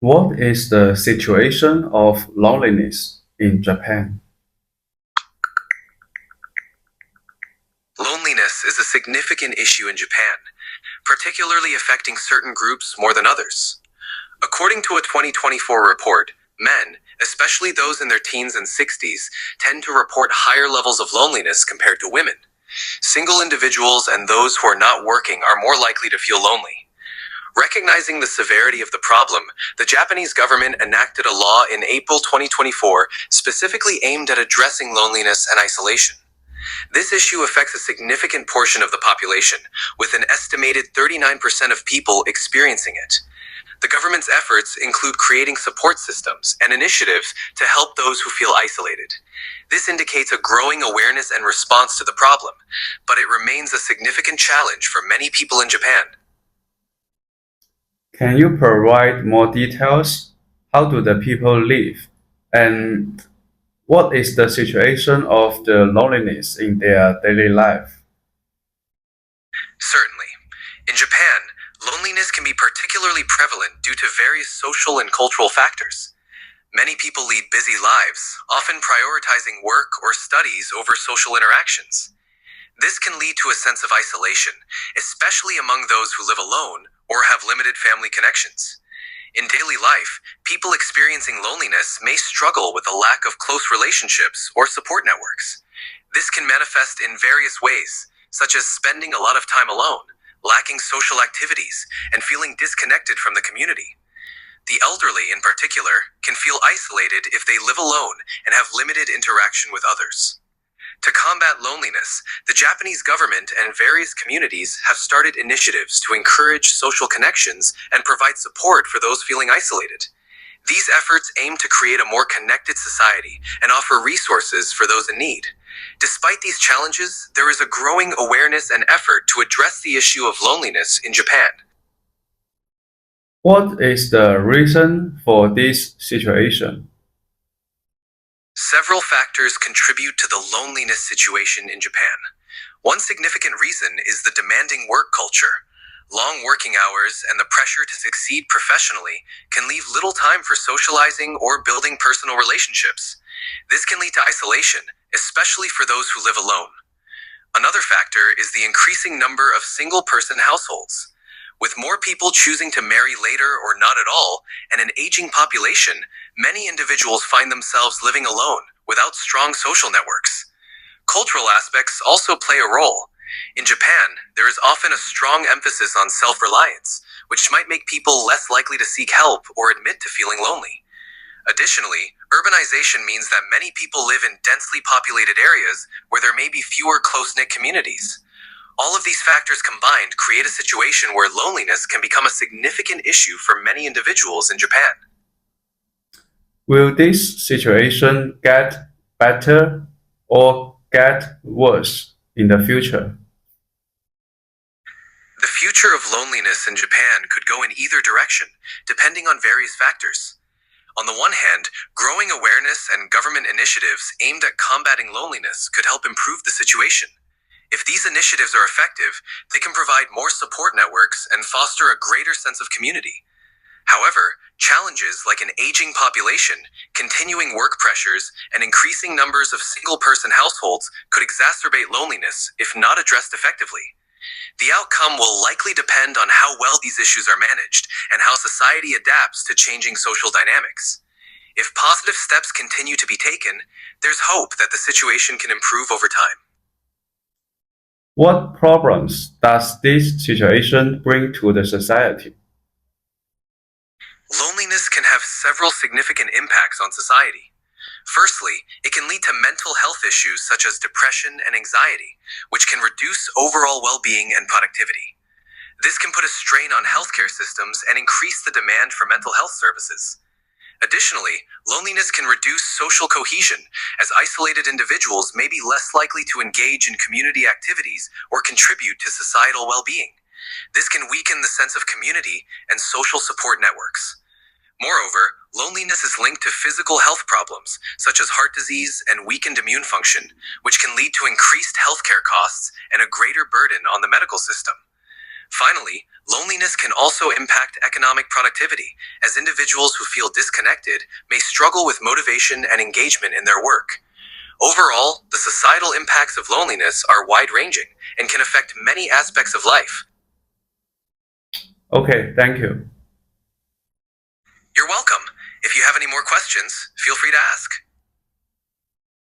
What is the situation of loneliness in Japan? Loneliness is a significant issue in Japan, particularly affecting certain groups more than others. According to a 2024 report, men, especially those in their teens and 60s, tend to report higher levels of loneliness compared to women. Single individuals and those who are not working are more likely to feel lonely. Recognizing the severity of the problem, the Japanese government enacted a law in April 2024 specifically aimed at addressing loneliness and isolation. This issue affects a significant portion of the population, with an estimated 39% of people experiencing it. The government's efforts include creating support systems and initiatives to help those who feel isolated. This indicates a growing awareness and response to the problem, but it remains a significant challenge for many people in Japan. Can you provide more details? How do the people live? And what is the situation of the loneliness in their daily life? Certainly. In Japan, loneliness can be particularly prevalent due to various social and cultural factors. Many people lead busy lives, often prioritizing work or studies over social interactions. This can lead to a sense of isolation, especially among those who live alone or have limited family connections. In daily life, people experiencing loneliness may struggle with a lack of close relationships or support networks. This can manifest in various ways, such as spending a lot of time alone, lacking social activities, and feeling disconnected from the community. The elderly, in particular, can feel isolated if they live alone and have limited interaction with others. To combat loneliness, the Japanese government and various communities have started initiatives to encourage social connections and provide support for those feeling isolated. These efforts aim to create a more connected society and offer resources for those in need. Despite these challenges, there is a growing awareness and effort to address the issue of loneliness in Japan. What is the reason for this situation? Several factors contribute to the loneliness situation in Japan. One significant reason is the demanding work culture. Long working hours and the pressure to succeed professionally can leave little time for socializing or building personal relationships. This can lead to isolation, especially for those who live alone. Another factor is the increasing number of single person households. With more people choosing to marry later or not at all, and an aging population, many individuals find themselves living alone without strong social networks. Cultural aspects also play a role. In Japan, there is often a strong emphasis on self reliance, which might make people less likely to seek help or admit to feeling lonely. Additionally, urbanization means that many people live in densely populated areas where there may be fewer close knit communities. All of these factors combined create a situation where loneliness can become a significant issue for many individuals in Japan. Will this situation get better or get worse in the future? The future of loneliness in Japan could go in either direction, depending on various factors. On the one hand, growing awareness and government initiatives aimed at combating loneliness could help improve the situation. If these initiatives are effective, they can provide more support networks and foster a greater sense of community. However, challenges like an aging population, continuing work pressures, and increasing numbers of single person households could exacerbate loneliness if not addressed effectively. The outcome will likely depend on how well these issues are managed and how society adapts to changing social dynamics. If positive steps continue to be taken, there's hope that the situation can improve over time. What problems does this situation bring to the society? Loneliness can have several significant impacts on society. Firstly, it can lead to mental health issues such as depression and anxiety, which can reduce overall well being and productivity. This can put a strain on healthcare systems and increase the demand for mental health services. Additionally, loneliness can reduce social cohesion, as isolated individuals may be less likely to engage in community activities or contribute to societal well being. This can weaken the sense of community and social support networks. Moreover, loneliness is linked to physical health problems, such as heart disease and weakened immune function, which can lead to increased healthcare costs and a greater burden on the medical system. Finally, loneliness can also impact economic productivity, as individuals who feel disconnected may struggle with motivation and engagement in their work. Overall, the societal impacts of loneliness are wide-ranging and can affect many aspects of life. Okay, thank you. You're welcome. If you have any more questions, feel free to ask.